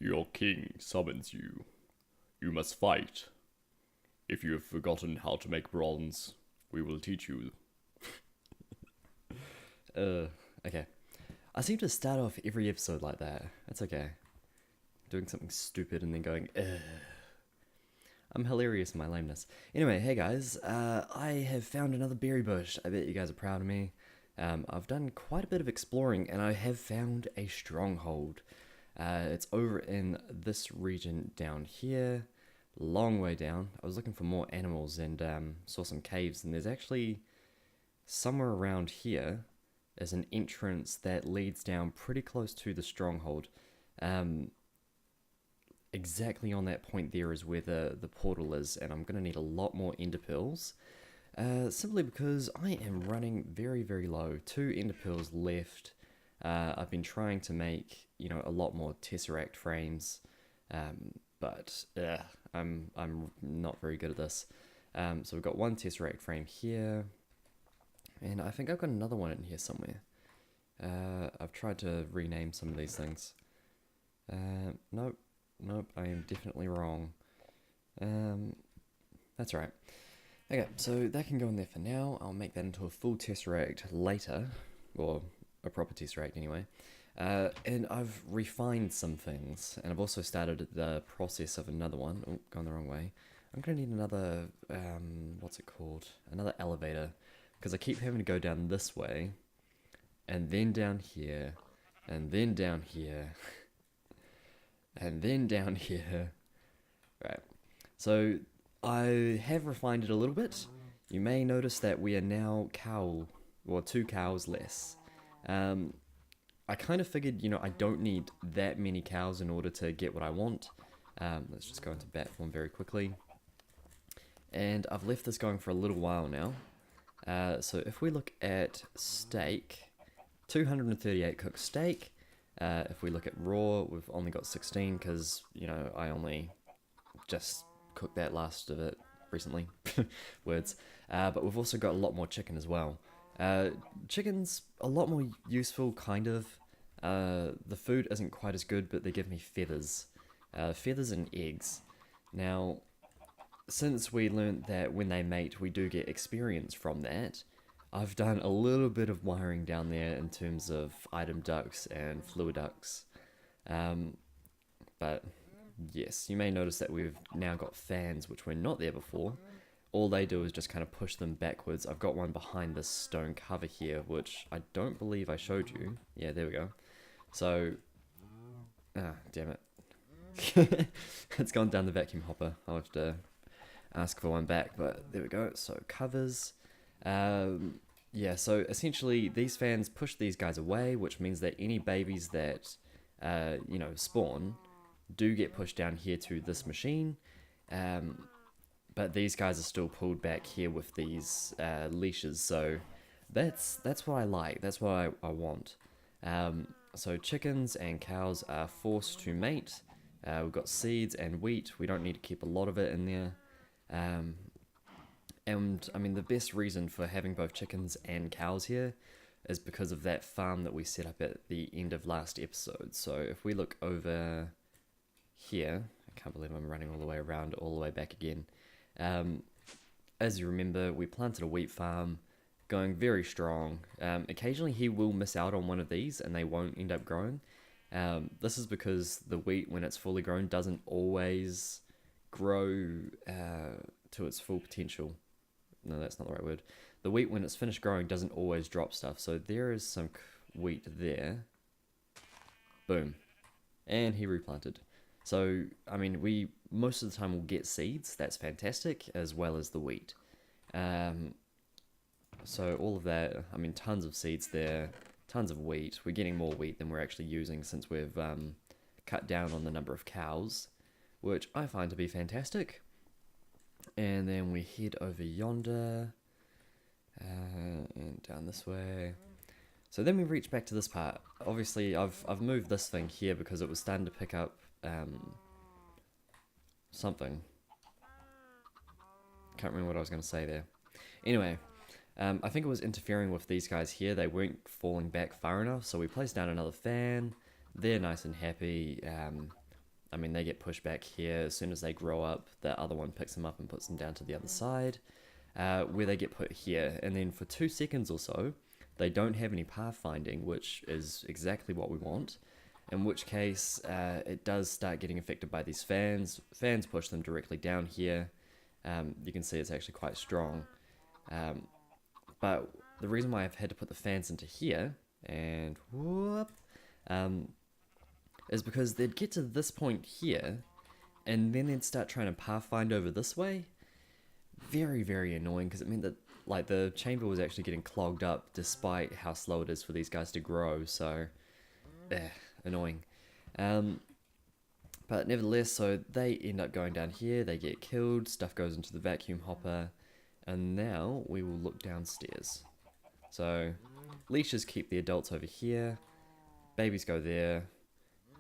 Your king summons you. You must fight. If you have forgotten how to make bronze, we will teach you. Okay. I seem to start off every episode like that. That's okay. Doing something stupid and then going, I'm hilarious in my lameness. Anyway, hey guys, I have found another berry bush. I bet you guys are proud of me. I've done quite a bit of exploring and I have found a stronghold. It's over in this region down here, long way down. I was looking for more animals and saw some caves, and there's actually somewhere around here is an entrance that leads down pretty close to the stronghold. Exactly on that point there is where the portal is, and I'm going to need a lot more ender pearls. Simply because I am running very, very low. 2 ender pearls left. I've been trying to make, a lot more tesseract frames, but I'm not very good at this. So we've got 1 tesseract frame here, and I think I've got another one in here somewhere. I've tried to rename some of these things. Nope, I am definitely wrong. That's right. Okay, so that can go in there for now. I'll make that into a full tesseract later, or a proper tesseract anyway. And I've refined some things, and I've also started the process of another one. Oh, gone the wrong way. I'm gonna need another, what's it called? Another elevator, because I keep having to go down this way, and then down here, and then down here, and then down here. Right, so I have refined it a little bit. You may notice that we are now 2 cows less. I kind of figured, I don't need that many cows in order to get what I want. Let's just go into bat form very quickly. And I've left this going for a little while now. So if we look at steak, 238 cooked steak. If we look at raw, we've only got 16 because, I only just cooked that last of it recently. Words. But we've also got a lot more chicken as well. Chicken's a lot more useful, kind of. The food isn't quite as good, but they give me feathers. Feathers and eggs. Now, since we learnt that when they mate, we do get experience from that, I've done a little bit of wiring down there in terms of item ducts and fluid ducts. But yes, you may notice that we've now got fans, which were not there before. All they do is just kind of push them backwards. I've got one behind this stone cover here, which I don't believe I showed you. Yeah, there we go. So, damn it. It's gone down the vacuum hopper. I'll have to ask for one back, but there we go. So, covers. Yeah, so essentially these fans push these guys away, which means that any babies that, spawn do get pushed down here to this machine. But these guys are still pulled back here with these leashes, so that's what I like. That's what I want. So chickens and cows are forced to mate. We've got seeds and wheat. We don't need to keep a lot of it in there. And I mean, the best reason for having both chickens and cows here is because of that farm that we set up at the end of last episode. So if we look over here, I can't believe I'm running all the way around, all the way back again. As you remember, we planted a wheat farm, going very strong. Occasionally he will miss out on one of these and they won't end up growing. This is because the wheat, when it's fully grown, doesn't always grow to its full potential. No, that's not the right word. The wheat, when it's finished growing, doesn't always drop stuff. So there is some wheat there. Boom. And he replanted. So, I mean, we most of the time will get seeds. That's fantastic, as well as the wheat. So all of that, I mean, tons of seeds there, tons of wheat. We're getting more wheat than we're actually using since we've cut down on the number of cows, which I find to be fantastic. And then we head over yonder, and down this way. So then we reach back to this part. Obviously, I've moved this thing here because it was starting to pick up something. Can't remember what I was going to say there. Anyway, I think it was interfering with these guys here. They weren't falling back far enough, so we placed down another fan. They're nice and happy. I mean, they get pushed back here. As soon as they grow up, the other one picks them up and puts them down to the other side, where they get put here. And then for 2 seconds or so, they don't have any pathfinding, which is exactly what we want. In which case, it does start getting affected by these fans. Fans push them directly down here. You can see it's actually quite strong. But the reason why I've had to put the fans into here, and whoop, is because they'd get to this point here, and then they'd start trying to pathfind over this way. Very, very annoying, because it meant that like the chamber was actually getting clogged up despite how slow it is for these guys to grow, so annoying. But nevertheless, so they end up going down here, they get killed, stuff goes into the vacuum hopper, and now we will look downstairs. So leashes keep the adults over here, babies go there,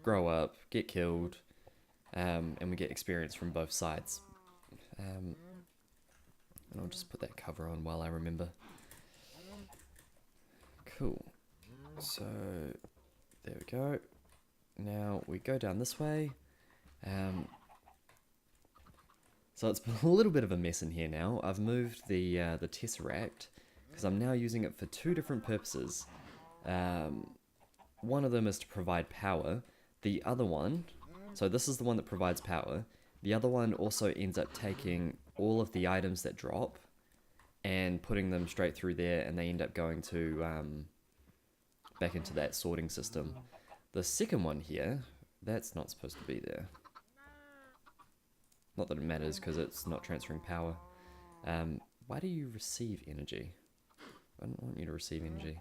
grow up, get killed, and we get experience from both sides. And I'll just put that cover on while I remember. Cool. So there we go. Now we go down this way. So it's been a little bit of a mess in here now. I've moved the Tesseract because I'm now using it for 2 different purposes. One of them is to provide power. The other one, so this is the one that provides power. The other one also ends up taking all of the items that drop and putting them straight through there, and they end up going to back into that sorting system. The second one here, that's not supposed to be there. Not that it matters because it's not transferring power. Why do you receive energy? I don't want you to receive energy.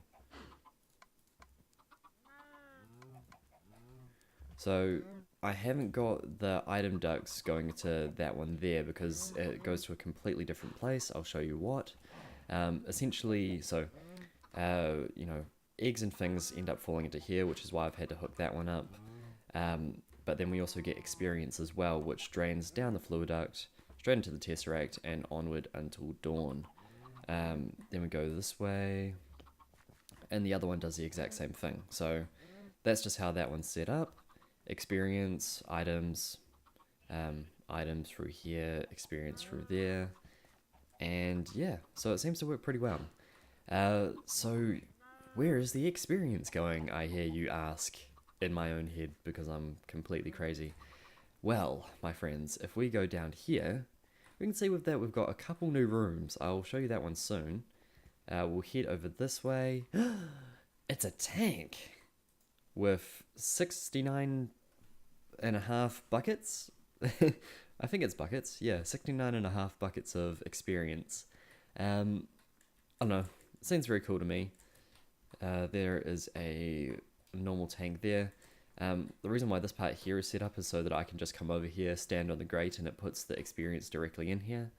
So I haven't got the item ducts going to that one there because it goes to a completely different place. I'll show you what. Essentially, so, you know, eggs and things end up falling into here, which is why I've had to hook that one up. But then we also get experience as well, which drains down the fluid duct, straight into the Tesseract, and onward until dawn. Then we go this way, and the other one does the exact same thing. So that's just how that one's set up. Experience, items, items through here, experience through there, and yeah, so it seems to work pretty well. So where is the experience going, I hear you ask, in my own head, because I'm completely crazy. Well, my friends, if we go down here, we can see with that we've got a couple new rooms. I'll show you that one soon. We'll head over this way. It's a tank with 69.5 buckets. I think it's buckets. Yeah, 69.5 buckets of experience. I don't know. It seems very cool to me. There is a normal tank there. The reason why this part here is set up is so that I can just come over here, stand on the grate, and it puts the experience directly in here.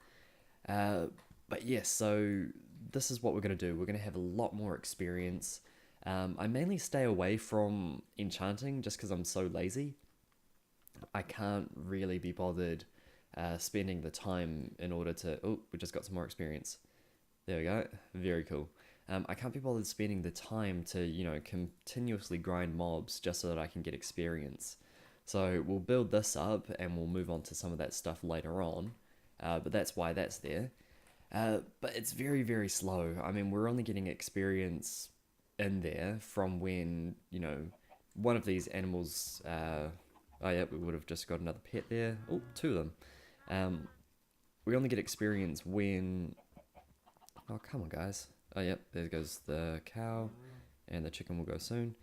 But yes, so this is what we're going to do. We're going to have a lot more experience. I mainly stay away from enchanting just because I'm so lazy. I can't really be bothered spending the time in order to... Oh, we just got some more experience. There we go. Very cool. I can't be bothered spending the time to, you know, continuously grind mobs just so that I can get experience. So we'll build this up and we'll move on to some of that stuff later on. But that's why that's there. But it's very, very slow. I mean, we're only getting experience in there from when, you know, one of these animals... oh yeah, we would have just got another pet there. Oh, 2 of them. We only get experience when... Oh, come on, guys. Oh, yep, there goes the cow, and the chicken will go soon.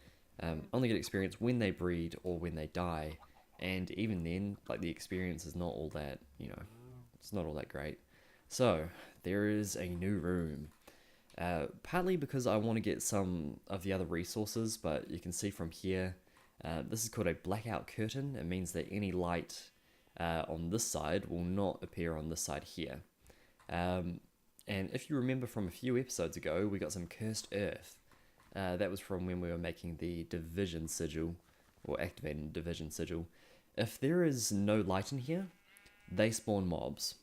Only get experience when they breed or when they die, and even then, like, the experience is not all that, you know, it's not all that great. So, there is a new room. Partly because I want to get some of the other resources, but you can see from here, this is called a Blackout Curtain. It means that any light on this side will not appear on this side here. And if you remember from a few episodes ago, we got some cursed earth. That was from when we were making the division sigil, or activating the division sigil. If there is no light in here, they spawn mobs.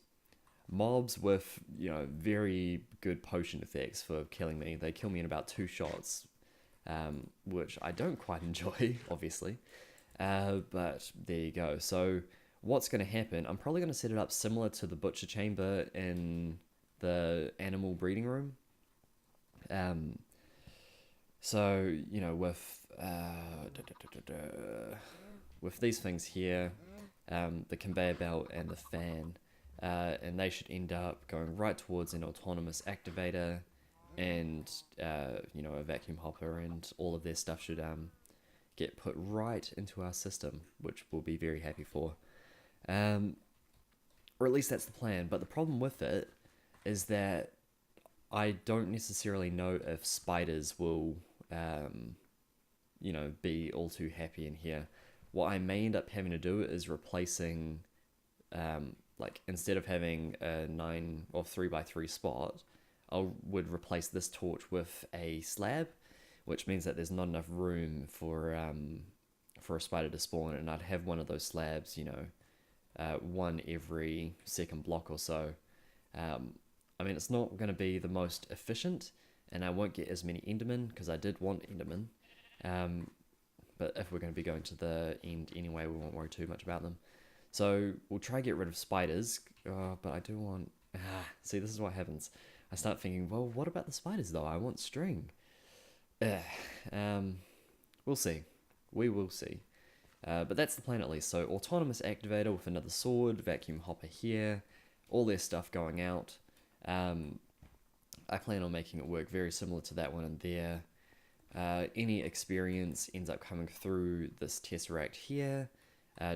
Mobs with, you know, very good potion effects for killing me. They kill me in about 2 shots, which I don't quite enjoy, obviously. But there you go. So what's going to happen, I'm probably going to set it up similar to the butcher chamber in the animal breeding room. Um, so, you know, with these things here, the conveyor belt and the fan, and they should end up going right towards an autonomous activator and, you know, a vacuum hopper, and all of their stuff should get put right into our system, which we'll be very happy for. Or at least that's the plan. But the problem with it is that I don't necessarily know if spiders will, you know, be all too happy in here. What I may end up having to do is replacing, like, instead of having a 9 or 3x3 spot, I would replace this torch with a slab, which means that there's not enough room for a spider to spawn, and I'd have one of those slabs, you know, one every second block or so. I mean, it's not going to be the most efficient, and I won't get as many Endermen, because I did want Endermen. But if we're going to be going to the end anyway, we won't worry too much about them. So we'll try to get rid of spiders, but I do want... see, this is what happens. I start thinking, well, what about the spiders, though? I want string. We'll see. We will see. But that's the plan at least. So autonomous activator with another sword, vacuum hopper here, all their stuff going out. I plan on making it work very similar to that one in there. Any experience ends up coming through this tesseract here,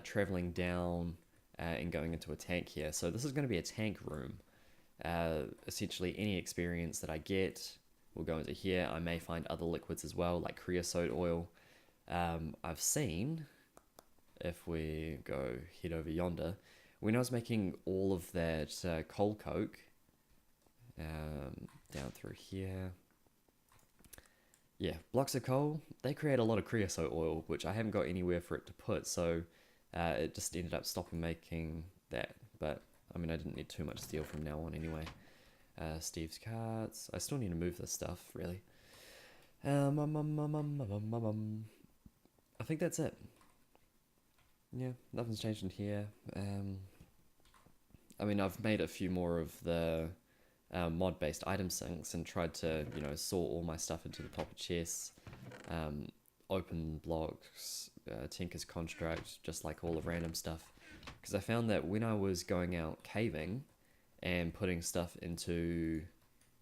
traveling down and going into a tank here. So this is going to be a tank room. Essentially any experience that I get will go into here. I may find other liquids as well, like creosote oil. I've seen, if we go head over yonder, when I was making all of that coal coke, down through here, yeah, blocks of coal, they create a lot of creosote oil, which I haven't got anywhere for it to put, so it just ended up stopping making that. But I mean, I didn't need too much steel from now on anyway. Steve's carts, I still need to move this stuff, really. I think that's it. Yeah, nothing's changed in here. I mean, I've made a few more of the mod-based item sinks and tried to, you know, sort all my stuff into the proper chests, open blocks, Tinker's Construct, just like all the random stuff. Because I found that when I was going out caving and putting stuff into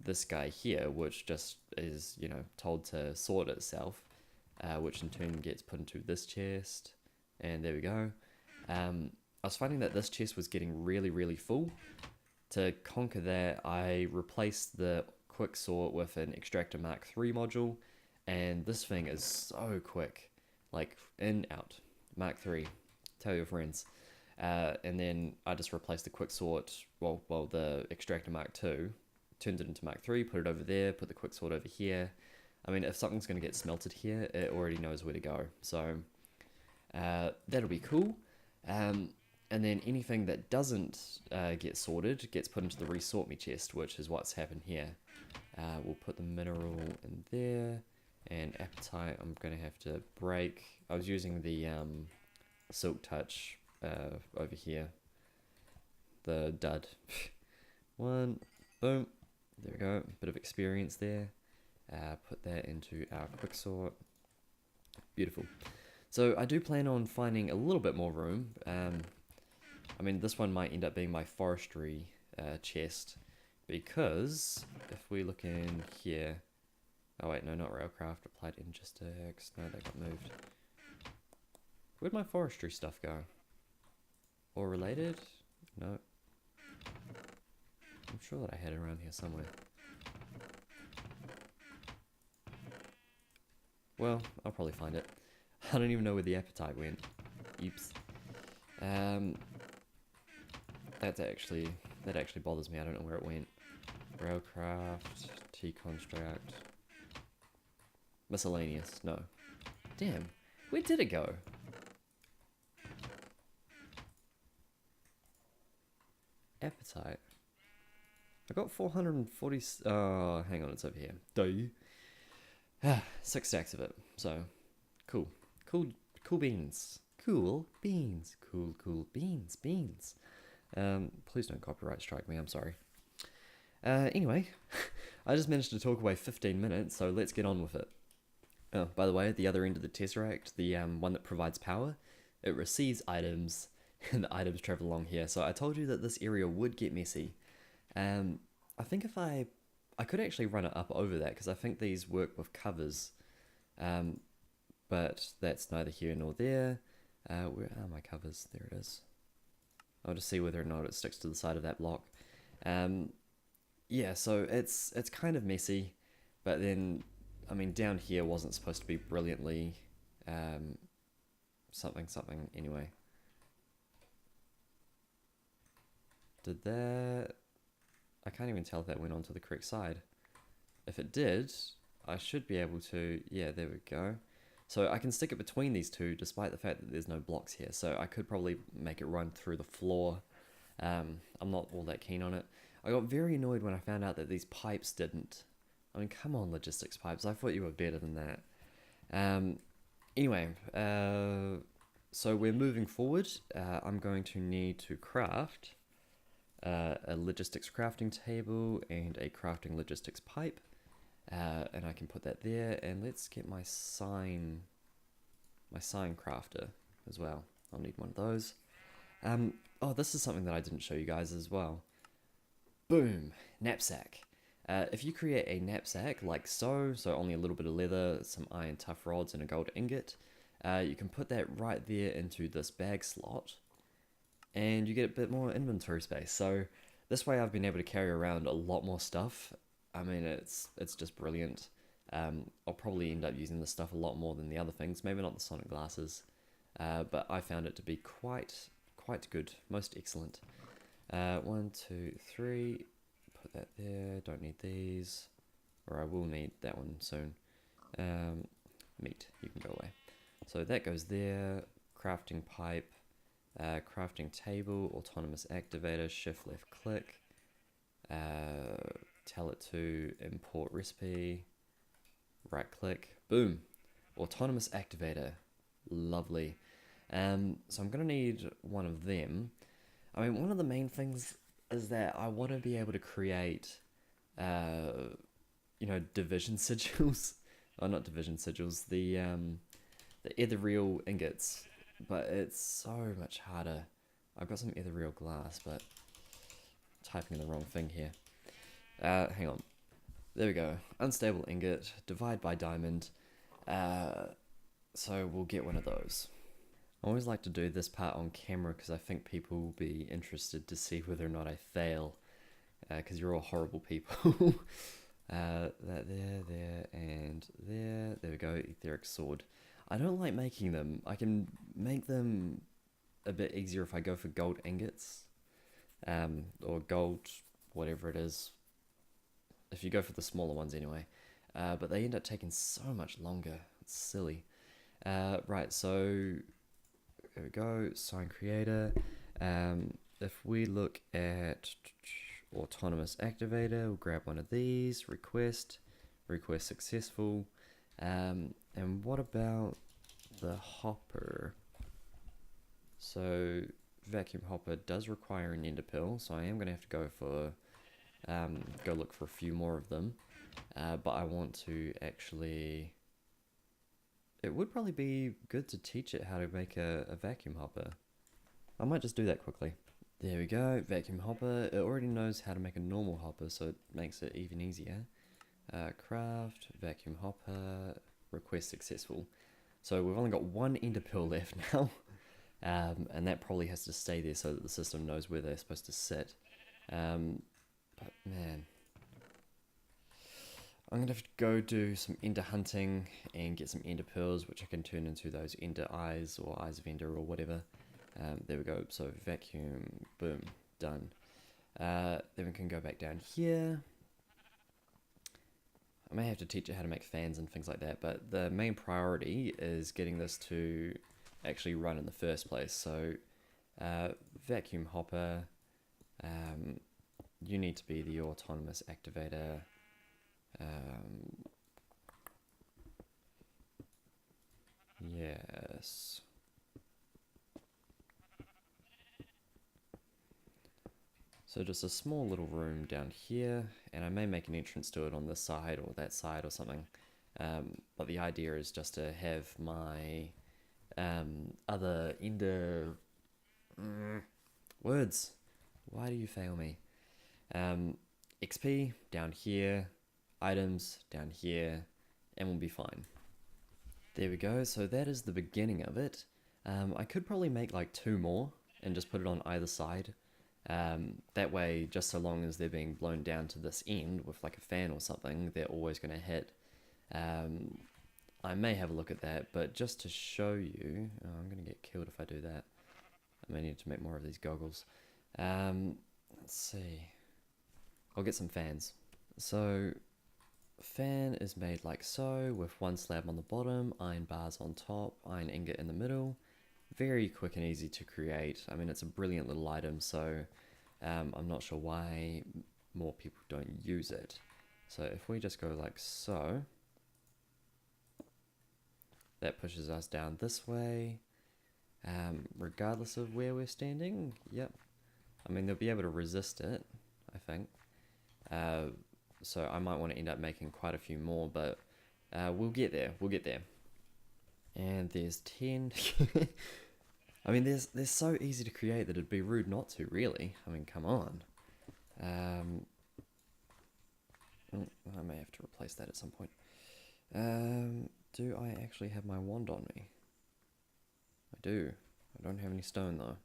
this guy here, which just is, you know, told to sort itself, which in turn gets put into this chest, and there we go. I was finding that this chest was getting really, really full. To conquer that, I replaced the quick sort with an Extractor Mark III module, and this thing is so quick, like in, out, Mark III, tell your friends. And then I just replaced the quick sort, well, the Extractor Mark II, turned it into Mark III, put it over there, put the quick sort over here. I mean, if something's going to get smelted here, it already knows where to go, so that'll be cool. And then anything that doesn't get sorted gets put into the resort me chest, which is what's happened here. We'll put the mineral in there, and appetite I'm going to have to break. I was using the silk touch over here, the dud. One, boom, there we go, bit of experience there. Put that into our quick sort. Beautiful. So I do plan on finding a little bit more room. I mean, this one might end up being my forestry chest, because if we look in here... Oh wait, no, not railcraft, applied logistics. No, they got moved. Where'd my forestry stuff go? Or related? No. I'm sure that I had it around here somewhere. Well, I'll probably find it. I don't even know where the appetite went. Oops. That actually bothers me. I don't know where it went. Railcraft, T-construct, miscellaneous. No. Damn. Where did it go? Appetite. I got 440... Oh, hang on, it's over here. Duh. 6 stacks of it. So, cool. Cool beans. Cool beans. Cool beans. Please don't copyright strike me, I'm sorry. Anyway, I just managed to talk away 15 minutes, so let's get on with it. Oh, by the way, at the other end of the Tesseract, the one that provides power, it receives items, and the items travel along here. So I told you that this area would get messy. I think if I could actually run it up over that, because I think these work with covers. But that's neither here nor there. Where are my covers? There it is. I'll just see whether or not it sticks to the side of that block. Yeah, so it's kind of messy, but then, I mean, down here wasn't supposed to be brilliantly something anyway. Did that... I can't even tell if that went onto the correct side. If it did, I should be able to... Yeah, there we go. So I can stick it between these two, despite the fact that there's no blocks here. So I could probably make it run through the floor. I'm not all that keen on it. I got very annoyed when I found out that these pipes didn't. I mean, come on, logistics pipes. I thought you were better than that. Anyway, so we're moving forward. I'm going to need to craft a logistics crafting table and a crafting logistics pipe. And I can put that there, and let's get my sign crafter as well. I'll need one of those. Oh, this is something that I didn't show you guys as well. Boom, knapsack. If you create a knapsack like so only a little bit of leather, some iron tough rods, and a gold ingot, you can put that right there into this bag slot, and you get a bit more inventory space. So this way I've been able to carry around a lot more stuff. I mean, it's just brilliant. I'll probably end up using this stuff a lot more than the other things. Maybe not the sonic glasses, but I found it to be quite good, most excellent. 1, 2, 3. Put that there. Don't need these, or I will need that one soon. Meat, you can go away. So that goes there. Crafting pipe, crafting table, autonomous activator. Shift left click. Tell it to import recipe, right click, boom, autonomous activator, lovely. So I'm gonna need one of them. I mean, one of the main things is that I want to be able to create, division sigils, oh, not division sigils, the ethereal ingots, but it's so much harder. I've got some ethereal glass, but typing in the wrong thing here. Hang on. There we go. Unstable ingot, divide by diamond. So we'll get one of those. I always like to do this part on camera because I think people will be interested to see whether or not I fail. Because you're all horrible people. That there, and there. There we go, Etheric Sword. I don't like making them. I can make them a bit easier if I go for gold ingots. Or gold, whatever it is. If you go for the smaller ones anyway. But they end up taking so much longer. It's silly. Right, so there we go, sign creator. If we look at autonomous activator, we'll grab one of these, request successful. And what about the hopper? So vacuum hopper does require an ender pearl, so I am going to have to go for go look for a few more of them. But I want to actually... It would probably be good to teach it how to make a vacuum hopper. I might just do that quickly. There we go, vacuum hopper. It already knows how to make a normal hopper, so it makes it even easier. Craft, vacuum hopper, request successful. So we've only got one ender pearl left now. And that probably has to stay there so that the system knows where they're supposed to sit. But man, I'm going to have to go do some ender hunting and get some ender pearls, which I can turn into those ender eyes or eyes of ender or whatever. There we go. So vacuum, boom, done. Then we can go back down here. I may have to teach it how to make fans and things like that, but the main priority is getting this to actually run in the first place. So vacuum hopper, you need to be the autonomous activator. Yes. So just a small little room down here, and I may make an entrance to it on this side or that side or something. But the idea is just to have my other ender... words. Why do you fail me? XP down here, items down here, and we'll be fine. There we go, so that is the beginning of it. I could probably make like 2 more and just put it on either side. That way, just so long as they're being blown down to this end with like a fan or something, they're always going to hit. I may have a look at that, but just to show you... Oh, I'm going to get killed if I do that. I may need to make more of these goggles. Let's see. I'll get some fans. So, fan is made like so, with 1 slab on the bottom, iron bars on top, iron ingot in the middle. Very quick and easy to create. I mean, it's a brilliant little item, so I'm not sure why more people don't use it. So if we just go like so, that pushes us down this way, regardless of where we're standing. Yep. I mean, they'll be able to resist it, I think. So I might want to end up making quite a few more, but we'll get there. We'll get there. And there's 10. I mean, they're so easy to create that it'd be rude not to, really. I mean, come on. I may have to replace that at some point. Do I actually have my wand on me? I do. I don't have any stone, though.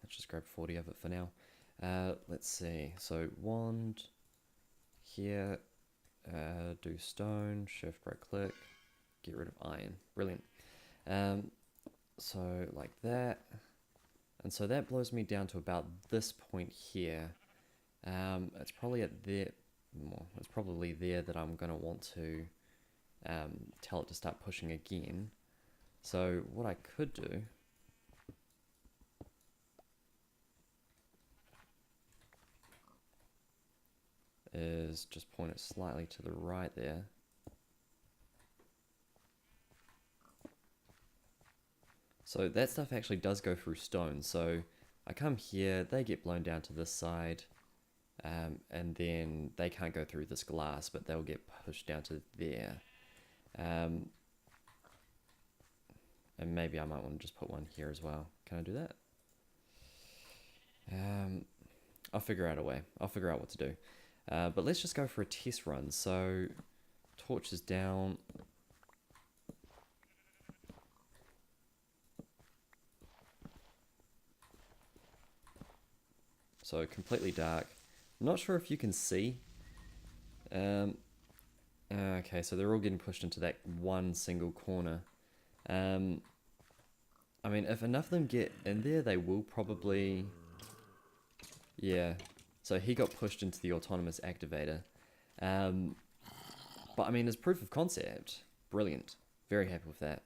Let's just grab 40 of it for now. Let's see. So, wand. Here. Do stone. Shift right click. Get rid of iron. Brilliant. So, like that. And so that blows me down to about this point here. It's probably at there. Well, it's probably there that I'm going to want to tell it to start pushing again. So what I could do is just point it slightly to the right there. So that stuff actually does go through stone. So I come here, they get blown down to this side. And then they can't go through this glass, but they'll get pushed down to there. And maybe I might want to just put one here as well. Can I do that? I'll figure out a way. I'll figure out what to do. But let's just go for a test run. So, torch is down. So, completely dark. I'm not sure if you can see. Okay, so they're all getting pushed into that one single corner. I mean, if enough of them get in there, they will probably... Yeah, so he got pushed into the autonomous activator. But I mean, as proof of concept, brilliant. Very happy with that.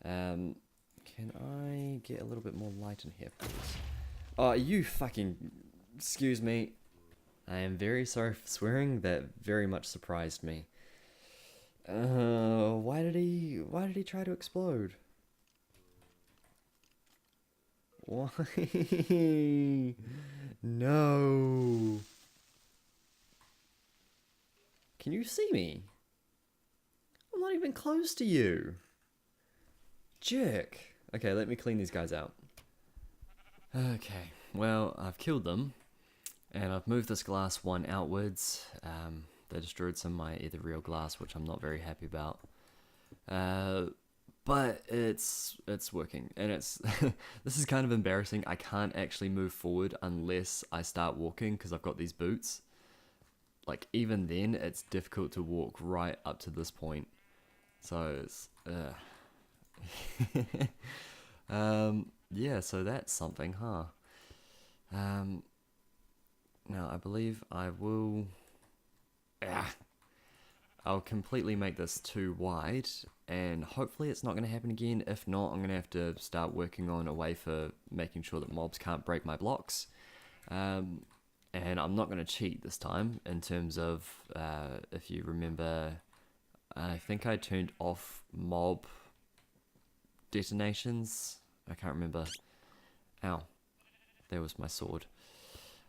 Can I get a little bit more light in here, please? Oh, you fucking... Excuse me. I am very sorry for swearing. That very much surprised me. Why did he try to explode? Why? No. Can you see me? I'm not even close to you. Jerk. Okay, let me clean these guys out. Okay, well, I've killed them. And I've moved this glass one outwards. They destroyed some of my ethereal glass, which I'm not very happy about. But it's working, and it's this is kind of embarrassing. I can't actually move forward unless I start walking because I've got these boots. Like even then, it's difficult to walk right up to this point. So it's yeah. So that's something, huh? Now, I believe I will... I'll completely make this too wide, and hopefully it's not going to happen again. If not, I'm going to have to start working on a way for making sure that mobs can't break my blocks. And I'm not going to cheat this time, in terms of, if you remember, I think I turned off mob detonations. I can't remember. Ow. There was my sword.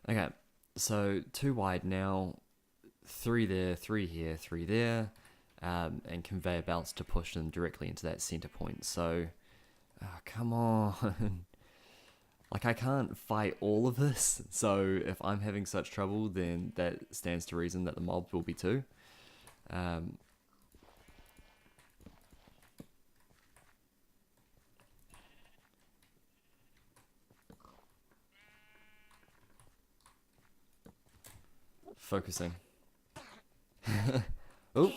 Okay, so 2 wide now, 3 there, 3 here, 3 there, and conveyor belts to push them directly into that center point. So, oh, come on. Like, I can't fight all of this, so if I'm having such trouble, then that stands to reason that the mob will be too. Focusing. Oh!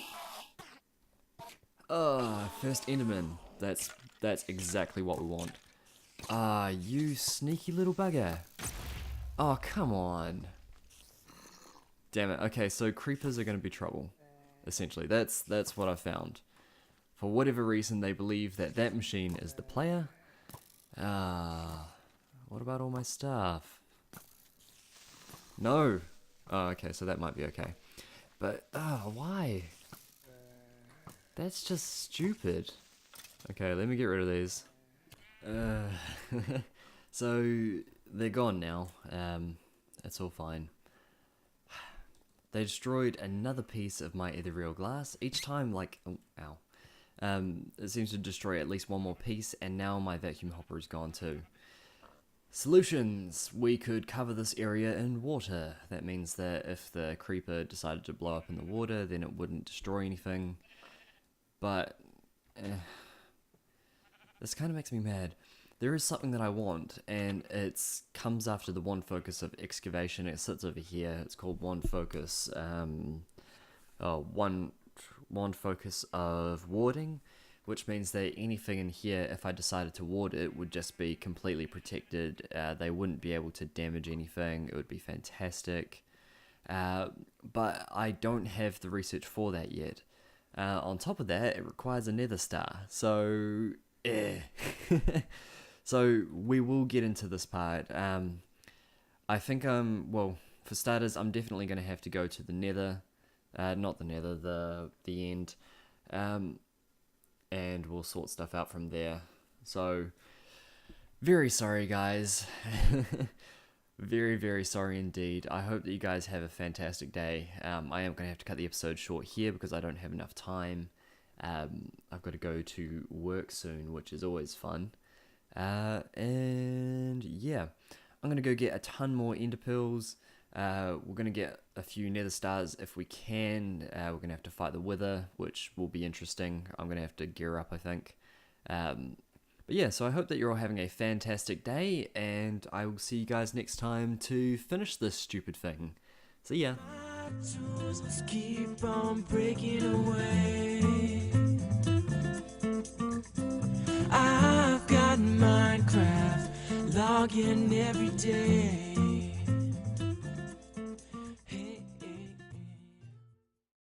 First Enderman. That's exactly what we want. Ah, you sneaky little bugger. Oh, come on. Damn it. Okay, so creepers are going to be trouble. Essentially, that's what I found. For whatever reason, they believe that that machine is the player. What about all my stuff? No. Oh, okay, so that might be okay. But, why? That's just stupid. Okay, let me get rid of these. So, they're gone now. It's all fine. They destroyed another piece of my ethereal glass. Each time, like, oh, ow. It seems to destroy at least one more piece, and now my vacuum hopper is gone too. Solutions! We could cover this area in water. That means that if the creeper decided to blow up in the water, then it wouldn't destroy anything. But, this kind of makes me mad. There is something that I want, and it comes after the one focus of excavation. It sits over here. It's called one focus. One focus of warding, which means that anything in here, if I decided to ward it, would just be completely protected. They wouldn't be able to damage anything. It would be fantastic. But I don't have the research for that yet. On top of that, it requires a nether star. So, So we will get into this part. I think well, for starters, I'm definitely going to have to go to the nether. Not the nether, the end. And we'll sort stuff out from there. So, very sorry, guys. Very, very sorry indeed. I hope that you guys have a fantastic day. I am going to have to cut the episode short here because I don't have enough time. I've got to go to work soon, which is always fun. And yeah, I'm going to go get a ton more ender pearls. We're going to get a few nether stars if we can. We're going to have to fight the wither, which will be interesting. I'm going to have to gear up, I think. But yeah, so I hope that you're all having a fantastic day, and I will see you guys next time to finish this stupid thing. See ya! Keep on breaking away. I've got Minecraft logging every day.